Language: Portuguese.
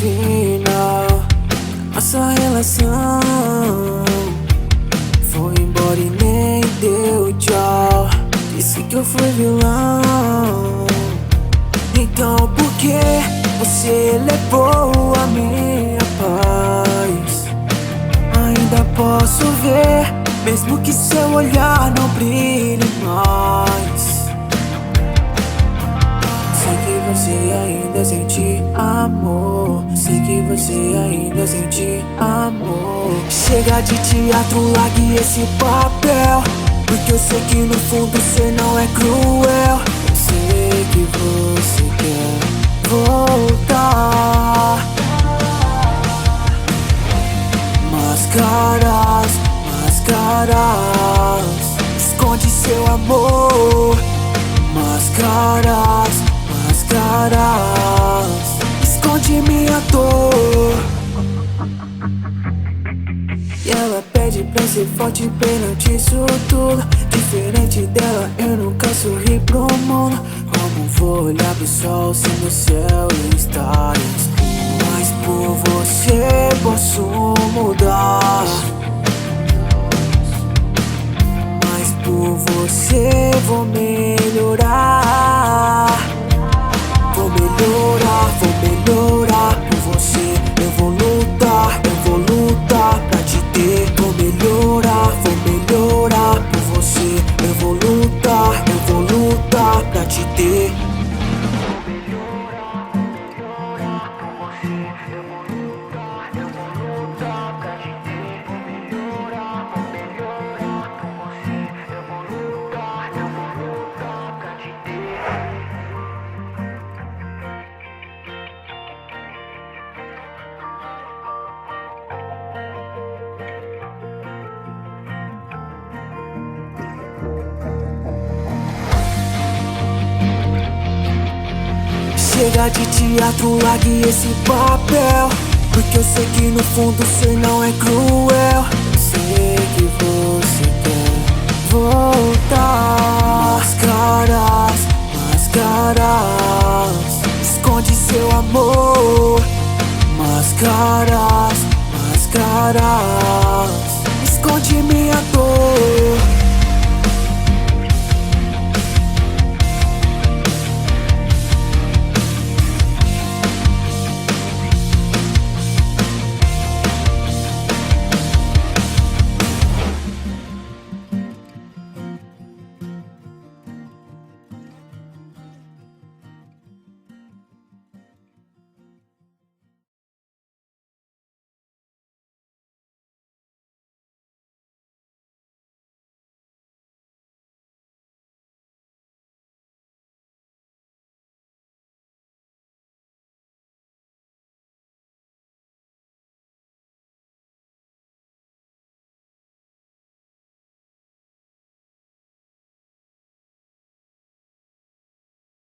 final, nossa relação foi embora e nem deu tchau. Disse que eu fui vilão. Então por que você levou a minha paz? Ainda posso ver, mesmo que seu olhar não brilhe mais. Sei que você ainda sente amor, sei que você ainda sente amor. Chega de teatro, largue esse papel, porque eu sei que no fundo cê não é cruel. Eu sei que você quer voltar. Máscaras, máscaras, esconde seu amor. Máscaras, máscaras, esconde minha dor. E ela pede pra ser forte perante isso tudo. Diferente dela, eu nunca sorri pro mundo. Como vou olhar pro sol se no céu está escuro? Mas por você posso mudar. Mas por você vou melhorar. Vou melhorar, vou melhorar por você. Eu vou lutar pra te ter. Vou melhorar por você. Eu vou lutar pra te ter. Chega de teatro, largue esse papel, porque eu sei que no fundo cê não é cruel. Eu sei que você quer voltar. Máscaras, máscaras, esconde seu amor. Máscaras, máscaras, esconde minha dor.